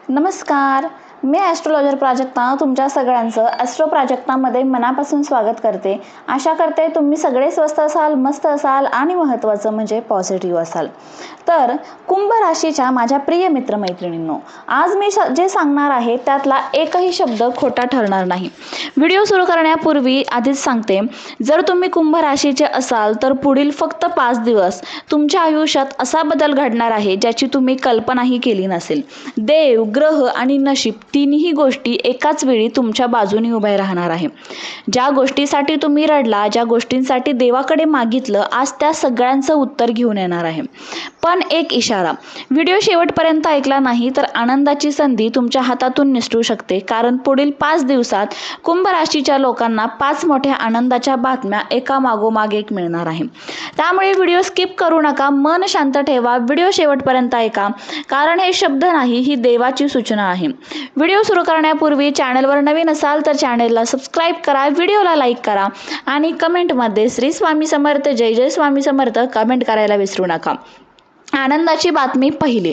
नमस्कार, मी ॲस्ट्रोलॉजर प्राजक्ता तुमच्या सगळ्यांचं ॲस्ट्रो प्राजक्तामध्ये मनापासून स्वागत करते. आशा करते तुम्ही सगळे स्वस्त असाल, मस्त असाल आणि महत्त्वाचं म्हणजे पॉझिटिव्ह असाल. तर कुंभ राशीच्या माझ्या प्रिय मित्रमैत्रिणींनो, आज मी जे सांगणार आहे त्यातला एकही शब्द खोटा ठरणार नाही. व्हिडिओ सुरू करण्यापूर्वी आधीच सांगते, जर तुम्ही कुंभ राशीचे असाल तर पुढील फक्त 5 दिवस तुमच्या आयुष्यात असा बदल घडणार आहे ज्याची तुम्ही कल्पनाही केली नसेल. देव, ग्रह आणि नशीब तिन्ही गोष्टी एकाच वेळी तुमच्या बाजूने उभ्या राहणार आहे. ज्या गोष्टीसाठी तुम्ही रडला, ज्या गोष्टींसाठी देवाकडे मागितलं, आज त्या सगळ्यांचं उत्तर घेऊन येणार आहे. पण एक इशारा, व्हिडिओ शेवटपर्यंत ऐकला नाही तर आनंदाची संधी तुमच्या हातातून निसटू शकते, कारण पुढील 5 दिवसात कुंभ राशीच्या लोकांना 5 मोठ्या आनंदाच्या बातम्या एका मागोमाग एक मिळणार आहे. त्यामुळे व्हिडिओ स्किप करू नका, मन शांत ठेवा, व्हिडिओ शेवटपर्यंत ऐका, कारण हे शब्द नाही, ही देवाची सूचना आहे. व्हिडिओ सुरू करण्यापूर्वी चॅनलवर नवीन असाल तर चॅनलला सबस्क्राईब करा, व्हिडिओला लाईक करा आणि कमेंटमध्ये श्री स्वामी समर्थ, जय जय स्वामी समर्थ कमेंट करायला विसरू नका. आनंदाची बातमी पहिली,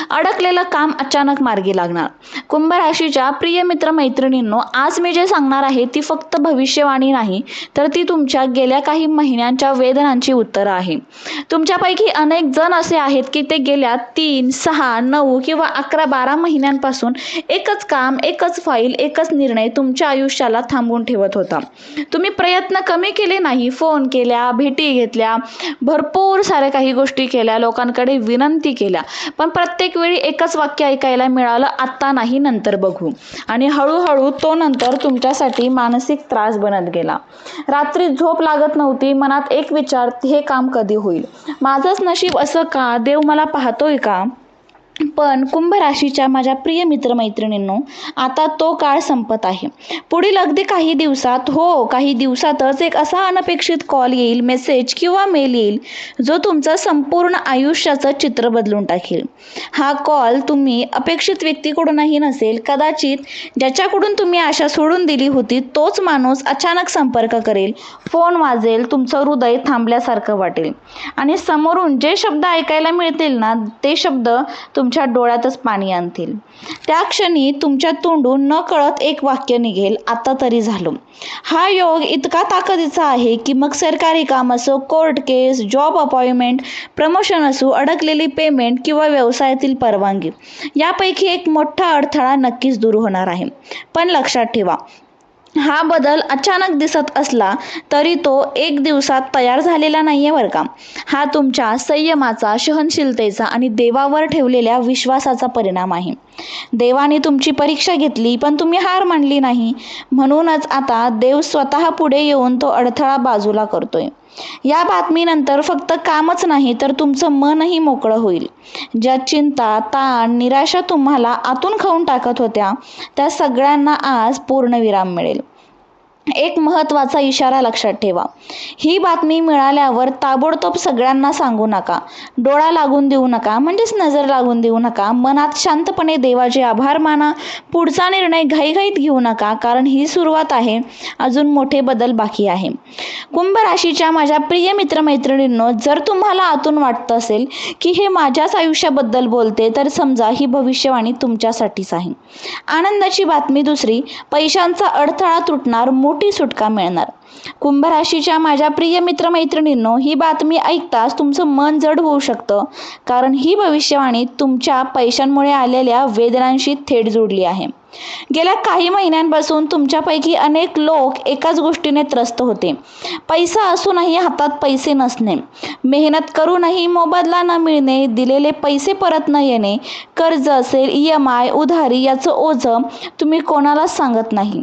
अडकलेलं काम अचानक मार्गी लागणार. कुंभ राशीच्या प्रिय मित्रमैत्रिणींनो, आज मी जे सांगणार आहे ती फक्त भविष्यवाणी नाही, तर ती तुमच्या गेल्या काही महिन्यांच्या वेदनांची उत्तरं आहे. तुमच्यापैकी अनेक जण असे आहेत की ते गेल्या 3, 6, 9 किंवा 11, 12 महिन्यांपासून एकच काम, एकच फाईल, एकच निर्णय तुमच्या आयुष्याला थांबवून ठेवत होता. तुम्ही प्रयत्न कमी केले नाही, फोन केल्या, भेटी घेतल्या, भरपूर साऱ्या काही गोष्टी केल्या, लोकांकडे विनंती केल्या, पण प्रत्येक वेळी एकच वाक्य ऐकायला मिळालं, आत्ता नाही, नंतर बघू. आणि हळूहळू तो नंतर तुमच्यासाठी मानसिक त्रास बनत गेला. रात्री झोप लागत नव्हती, मनात एक विचार, हे काम कधी होईल, माझंच नशीब असं का, देव मला पाहतोय का. पण कुंभ राशीच्या माझ्या प्रिय मित्रमैत्रिणींनो, आता तो काळ संपत आहे. पुढील अगदी काही दिवसात, काही दिवसातच एक असा अनपेक्षित कॉल येईल, मेसेज किंवा मेल येईल जो तुमचं संपूर्ण आयुष्याचं चित्र बदलून टाकेल. हा कॉल तुम्ही अपेक्षित व्यक्तीकडूनही नसेल, कदाचित ज्याच्याकडून तुम्ही आशा सोडून दिली होती तोच माणूस अचानक संपर्क करेल, फोन वाजेल, तुमचं हृदय थांबल्यासारखं वाटेल आणि समोरून जे शब्द ऐकायला मिळतील ना, ते शब्द तुमच्या डोळ्यातच पाणी आणतील. त्या क्षणी तुमच्या तोंडून न कळत एक वाक्य निघेल, आता तरी झालं. हा योग इतका ताकदीचा आहे की मग सरकारी काम असो, कोर्ट केस, जॉब अपॉइंटमेंट, प्रमोशन असो, अडकलेली पेमेंट किंवा व्यवसायातील परवानगी, यापैकी एक मोठा अडथळा नक्कीच दूर होणार आहे. पण लक्षात ठेवा, हा बदल अचानक दिसत असला तरी तो एक दिवसात तयार झालेला नाहीये बरं का. हा तुमच्या संयमाचा, सहनशीलतेचा आणि देवावर ठेवलेल्या विश्वासाचा परिणाम आहे. देवाने तुमची परीक्षा घेतली, पण तुम्ही हार मानली नाही. म्हणूनच आता देव स्वतः पुढे येऊन तो अडथळा बाजूला करतोय. या बातमीनंतर फक्त कामच नाही तर तुमचं मनही मोकळं होईल. ज्या चिंता, ताण, निराशा तुम्हाला आतून खाऊन टाकत होत्या, त्या सगळ्यांना आज पूर्णविराम मिळेल. एक महत्त्वाचा इशारा लक्षात ठेवा, ही बातमी मिळाल्यावर ताबडतोब सगळ्यांना सांगू नका, डोळा लागून देऊ नका, म्हणजेच नजर लागून देऊ नका. मनात शांतपणे देवाचे आभार माना, पुढचा निर्णय घाईघाईत घेऊ नका, कारण ही सुरुवात आहे, अजून मोठे बदल बाकी आहे. कुंभ राशीच्या माझ्या प्रिय मित्रमैत्रिणींनो, जर तुम्हाला आतून वाटतं असेल की हे माझ्याच आयुष्याबद्दल बोलते, तर समजा ही भविष्यवाणी तुमच्यासाठीच आहे. आनंदाची बातमी दुसरी, पैशांचा अडथळा तुटणार, मोठी सुटका मिळणार. कुंभ राशीच्या माझ्या प्रिय मित्रमैत्रिणींनो, ही बातमी ऐकताच तुमचं मन जड होऊ शकतं, कारण ही भविष्यवाणी तुमच्या पैशांमुळे आलेल्या वेदनांशी थेट जोडली आहे. गेल्या काही महिन्यांपासून तुमच्यापैकी अनेक लोक एकाच गोष्टीने त्रस्त होते. पैसा असूनही हातात पैसे नसणे, मेहनत करूनही मोबदला न मिळणे, दिलेले पैसे परत न येणे, कर्ज असेल, EMI, उधारी, याचं ओझं तुम्ही कोणालाच सांगत नाही.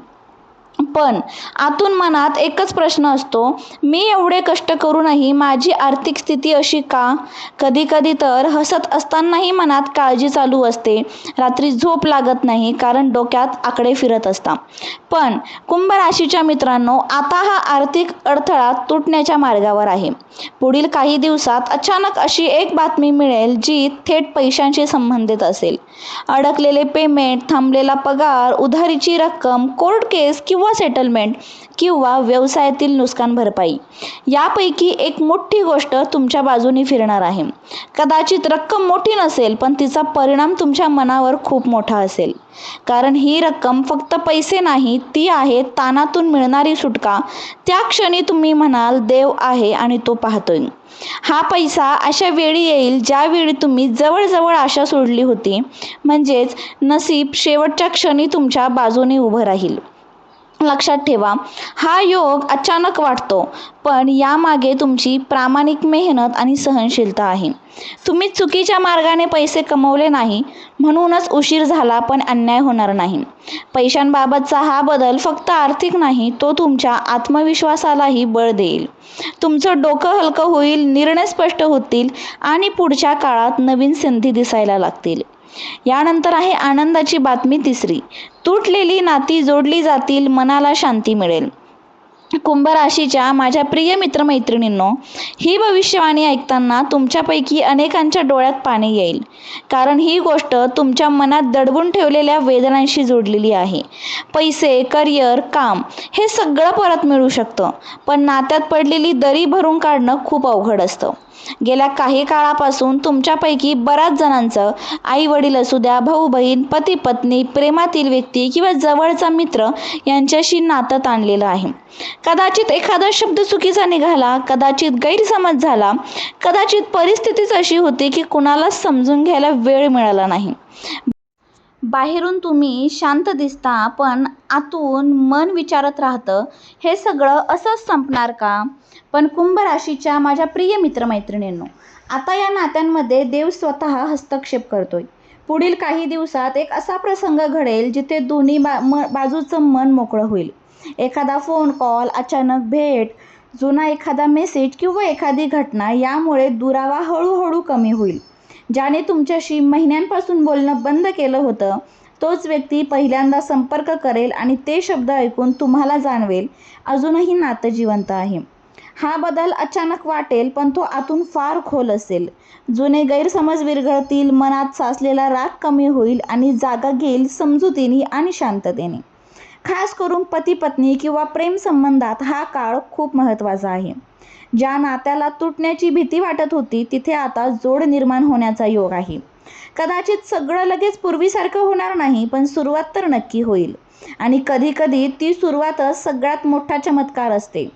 पण आतून मनात एकच प्रश्न असतो, मी एवढे कष्ट करूनही माझी आर्थिक स्थिती अशी का. कधी कधी तर हसत असतानाही मनात काळजी चालू असते, रात्री झोप लागत नाही, कारण डोक्यात आकडे फिरत असतात. पण कुंभ राशीच्या मित्रांनो, आता हा आर्थिक अडथळा तुटण्याच्या मार्गावर आहे. पुढील काही दिवसात अचानक अशी एक बातमी मिळेल जी थेट पैशांशी संबंधित असेल. अडकलेले पेमेंट, थांबलेला पगार, उधारीची रक्कम, कोर्ट केस किंवा सेटलमेंट किंवा व्यवसायातील नुकसान भरपाई यापैकी एक मोठी गोष्ट तुमच्या बाजूने फिरणार आहे. कदाचित रक्कम मोठी नसेल, पण तिचा परिणाम तुमच्या मनावर खूप मोठा असेल. कारण ही रक्कम फक्त पैसे नाही, ती आहे ताणातून मिळणारी सुटका. त्या क्षणी तुम्ही म्हणाल, देव आहे आणि तो पाहतोय. हा पैसा अशा वेळी येईल ज्यावेळी तुम्ही जवळजवळ आशा सोडली होती. म्हणजेच नशीब शेवटच्या क्षणी तुमच्या बाजूने उभं राहील. लक्षात ठेवा, हा योग अचानक वाटतो, पण यामागे तुमची प्रामाणिक मेहनत आणि सहनशीलता आहे. तुम्ही चुकीच्या मार्गाने पैसे कमवले नाही, म्हणूनच उशीर झाला, पण अन्याय होणार नाही. पैशांबाबतचा हा बदल फक्त आर्थिक नाही, तो तुमच्या आत्मविश्वासालाही बळ देईल. तुमचं डोकं हलकं होईल, निर्णय स्पष्ट होतील आणि पुढच्या काळात नवीन संधी दिसायला लागतील. यानंतर आहे आनंदाची बातमी तिसरी. तुटलेली नाती जोडली जातील, मनाला शांती मिळेल. कुंभ राशीच्या माझ्या प्रिय मित्रमैत्रिणींनो, ही भविष्यवाणी ऐकताना तुमच्यापैकी अनेकांच्या डोळ्यात पाणी येईल. कारण ही गोष्ट तुमच्या मनात दडवून ठेवलेल्या वेदनांशी जोडलेली आहे. पैसे, करिअर, काम हे सगळं परत मिळू शकतं, पण नात्यात पडलेली दरी भरून काढणं खूप अवघड असतं. गेल्या काही काळापासून तुमच्यापैकी बऱ्याच जणांचं आई वडील असू द्या, भाऊ बहीण, पती पत्नी, प्रेमातील व्यक्ती किंवा जवळचा मित्र यांच्याशी नातं ताणलेलं आहे. कदाचित एखादा शब्द चुकीचा निघाला, कदाचित गैरसमज झाला, कदाचित परिस्थितीच अशी होती की कुणालाच समजून घ्यायला वेळ मिळाला नाही. बाहेरून तुम्ही शांत दिसता, पण आतून मन विचारत राहतं, हे सगळं असंच संपणार का? पण कुंभ राशीच्या माझ्या प्रिय मित्रमैत्रिणींनो, आता या नात्यांमध्ये देव स्वतः हस्तक्षेप करतोय. पुढील काही दिवसात एक असा प्रसंग घडेल जिथे दोन्ही बाजूचं मन मोकळं होईल. एखादा फोन कॉल, अचानक भेट, जुना एखादा मेसेज किंवा एखादी घटना यामुळे दुरावा हळूहळू कमी होईल. ज्याने तुमच्याशी महिन्यांपासून बोलणं बंद केलं होतं, तोच व्यक्ती पहिल्यांदा संपर्क करेल आणि ते शब्द ऐकून तुम्हाला जाणवेल, अजूनही नातं जिवंत आहे. हा बदल अचानक वाटेल, पण तो आतून फार खोल असेल. जुने गैरसमज विरघळतील, मनात साचलेला राग कमी होईल आणि जागा घेईल समजुतीने आणि शांततेने. खास करून पती पत्नी किंवा प्रेम संबंधात हा काळ खूप महत्त्वाचा आहे. ज्या नात्याला तुटण्याची भीती वाटत होती, तिथे आता जोड निर्माण होण्याचा योग आहे. कदाचित सगळं लगेच पूर्वीसारखं होणार नाही, पण सुरुवात तर नक्की होईल. आणि कधी कधी ती सुरुवातच सगळ्यात मोठा चमत्कार असते.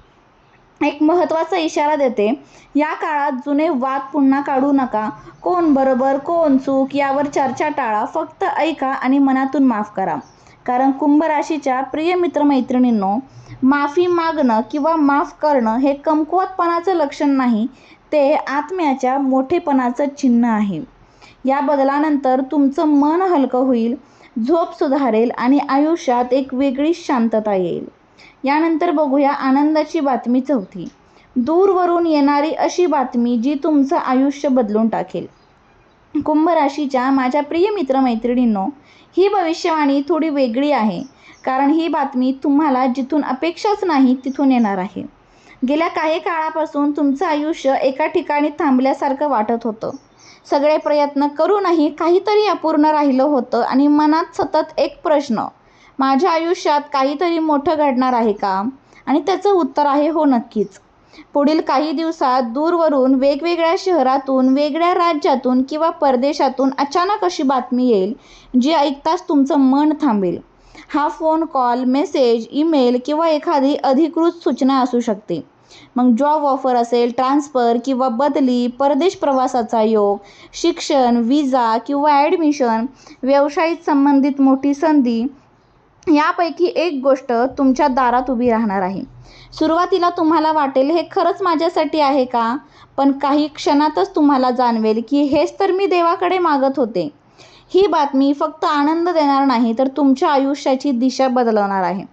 एक महत्त्वाचा इशारा देते, या काळात जुने वाद पुन्हा काढू नका. कोण बरोबर, कोण चूक यावर चर्चा टाळा. फक्त ऐका आणि मनातून माफ करा. कारण कुंभ राशीच्या प्रिय मित्रमैत्रिणींनो, माफी मागणं किंवा माफ करणं हे कमकुवतपणाचं लक्षण नाही, ते आत्म्याच्या मोठेपणाचं चिन्ह आहे. या बदलानंतर तुमचं मन हलकं होईल, झोप सुधारेल आणि आयुष्यात एक वेगळी शांतता येईल. यानंतर बघूया आनंदाची बातमी चौथी. दूरवरून येणारी अशी बातमी जी तुमचं आयुष्य बदलून टाकेल. कुंभ राशीच्या माझ्या प्रिय मित्रमैत्रिणींनो, ही भविष्यवाणी थोडी वेगळी आहे. कारण ही बातमी तुम्हाला जिथून अपेक्षाच नाही तिथून येणार आहे. गेल्या काही काळापासून तुमचं आयुष्य एका ठिकाणी थांबल्यासारखं वाटत होतं. सगळे प्रयत्न करूनही काहीतरी अपूर्ण राहिलं होतं आणि मनात सतत एक प्रश्न, माझ्या आयुष्यात काहीतरी मोठं घडणार आहे का? आणि त्याचं उत्तर आहे हो, नक्कीच. पुढील काही दिवसात दूरवरून, वेगवेगळ्या शहरातून, वेगळ्या राज्यातून किंवा परदेशातून अचानक अशी बातमी येईल जी ऐकताच तुमचं मन थांबेल. हा फोन कॉल, मेसेज, ईमेल किंवा एखादी अधिकृत सूचना असू शकते. मग जॉब ऑफर असेल, ट्रान्सफर किंवा बदली, परदेश प्रवासाचा योग, शिक्षण, विजा किंवा ॲडमिशन, व्यवसायात संबंधित मोठी संधी, यापैकी एक गोष्ट तुमच्या दारात उभी राहणार आहे. सुरुवातीला तुम्हाला वाटेल, हे खरंच माझ्यासाठी आहे का? पण काही क्षणातच तुम्हाला जाणवेल की हेच तर मी देवाकडे मागत होते. ही बातमी फक्त आनंद देणार नाही, तर तुमच्या आयुष्याची दिशा बदलवणार आहे.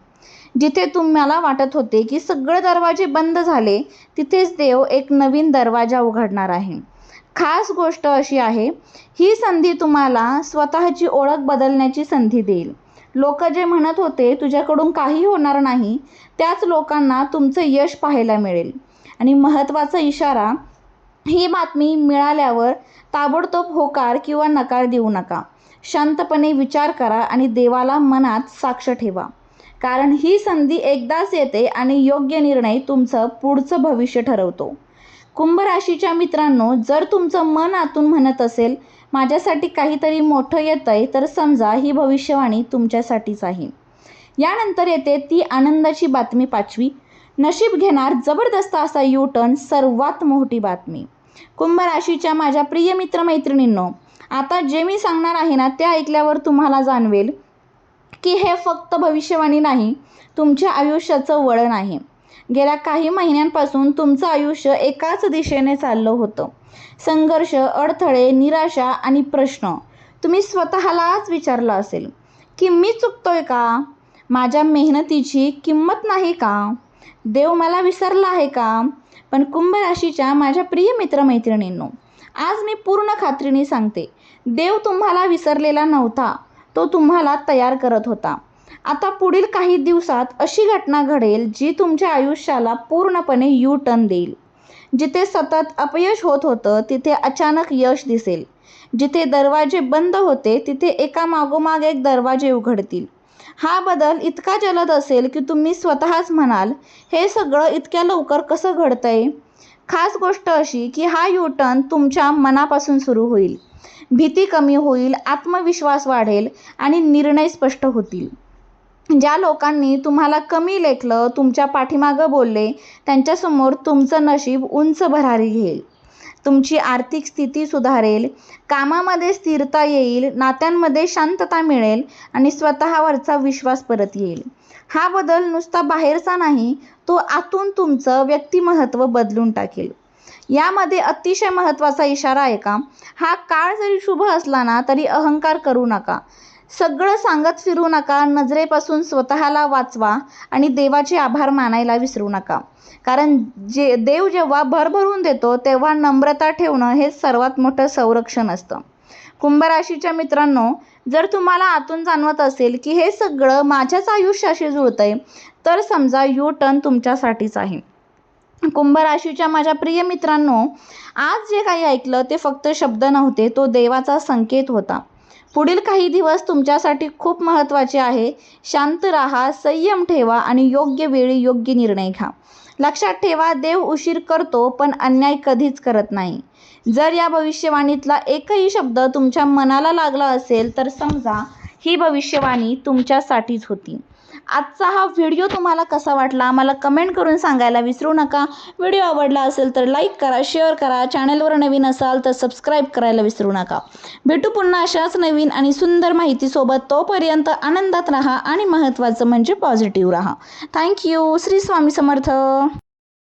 जिथे तुम्हाला वाटत होते की सगळे दरवाजे बंद झाले, तिथेच देव एक नवीन दरवाजा उघडणार आहे. खास गोष्ट अशी आहे, ही संधी तुम्हाला स्वतःची ओळख बदलण्याची संधी देईल. लोक जे म्हणत होते तुझ्याकडून काही होणार नाही, त्याच लोकांना तुमचं यश पाहायला मिळेल. आणि महत्त्वाचा इशारा, ही बातमी मिळाल्यावर ताबडतोब होकार किंवा नकार देऊ नका. शांतपणे विचार करा आणि देवाला मनात साक्ष ठेवा. कारण ही संधी एकदाच येते आणि योग्य निर्णय तुमचं पुढचं भविष्य ठरवतो. कुंभ राशीच्या मित्रांनो, जर तुमचं मन आतून म्हणत असेल माझ्यासाठी काहीतरी मोठं येतंय, तर समजा ही भविष्यवाणी तुमच्यासाठीच आहे. यानंतर येते ती आनंदाची बातमी 5वी. नशीब घेणार जबरदस्त असा यू टर्न, सर्वात मोठी बातमी. कुंभ राशीच्या माझ्या प्रिय मित्रमैत्रिणींनो, आता जे मी सांगणार आहे ना, ते ऐकल्यावर तुम्हाला जाणवेल की हे फक्त भविष्यवाणी नाही, तुमच्या आयुष्याचं वळण आहे. गेल्या काही महिन्यांपासून तुमचं आयुष्य एकाच दिशेने चाललं होतं. संघर्ष, अडथळे, निराशा आणि प्रश्न. तुम्ही स्वतःलाच विचारलं असेल की मी चुकतोय का? माझ्या मेहनतीची किंमत नाही का? देव मला विसरला आहे का? पण कुंभ राशीच्या माझ्या प्रिय मित्रमैत्रिणींनो, आज मी पूर्ण खात्रीने सांगते, देव तुम्हाला विसरलेला नव्हता, तो तुम्हाला तयार करत होता. आता पुढील काही दिवसात अशी घटना घडेल जी तुमच्या आयुष्याला पूर्णपणे यू टर्न देईल. जिथे सतत अपयश होत होतं तिथे अचानक यश दिसेल. जिथे दरवाजे बंद होते तिथे एका मागोमाग एक दरवाजे उघडतील. हा बदल इतका जलद असेल की तुम्ही स्वतःच म्हणाल, हे सगळं इतक्या लवकर कसं घडतंय? खास गोष्ट अशी की हा यू टर्न तुमच्या मनापासून सुरू होईल. भीती कमी होईल, आत्मविश्वास वाढेल आणि निर्णय स्पष्ट होतील. ज्या लोकांनी तुम्हाला कमी लेखलं, तुमच्या पाठीमागं बोलले, त्यांच्यासमोर तुमचं नशीब उंच भरारी घेईल. तुमची आर्थिक स्थिती सुधारेल, कामामध्ये स्थिरता येईल, नात्यांमध्ये शांतता मिळेल आणि स्वतःवरचा विश्वास परत येईल. हा बदल नुसता बाहेरचा नाही, तो आतून तुमचं व्यक्तिमत्व बदलून टाकेल. यामध्ये अतिशय महत्त्वाचा इशारा आहे का, हा काळ जरी शुभ असला ना तरी अहंकार करू नका. सगळं सांगत फिरू नका. नजरेपासून स्वतःला वाचवा आणि देवाचे आभार मानायला विसरू नका. कारण देव जेव्हा भरभरून देतो तेव्हा नम्रता ठेवणं हे सर्वात मोठं संरक्षण असतं. कुंभ राशीच्या मित्रांनो, जर तुम्हाला आतून जाणवत असेल की हे सगळं माझ्याच आयुष्याशी जुळतंय, तर समजा यू टर्न तुमच्यासाठीच आहे. कुंभ राशीच्या माझ्या प्रिय मित्रांनो, आज जे काही ऐकलं ते फक्त शब्द नव्हते, तो देवाचा संकेत होता. पुढील काही दिवस तुमच्यासाठी खूप महत्त्वाचे आहे. शांत राहा, संयम ठेवा आणि योग्य वेळी योग्य निर्णय घ्या. लक्षात ठेवा, देव उशीर करतो पण अन्याय कधीच करत नाही. जर या भविष्यवाणीतला एकही शब्द तुमच्या मनाला लागला असेल तर समजा ही भविष्यवाणी तुमच्यासाठीच होती. आजचा हा व्हिडिओ तुम्हाला कसा वाटला मला कमेंट करून सांगायला विसरू नका. व्हिडिओ आवडला असेल तर लाईक करा, शेअर करा. चॅनलवर नवीन असाल तर सबस्क्राईब करायला विसरू नका. भेटू पुन्हा अशाच नवीन आणि सुंदर माहितीसोबत. तोपर्यंत आनंदात राहा आणि महत्त्वाचं म्हणजे पॉझिटिव्ह राहा. थँक्यू. श्री स्वामी समर्थ.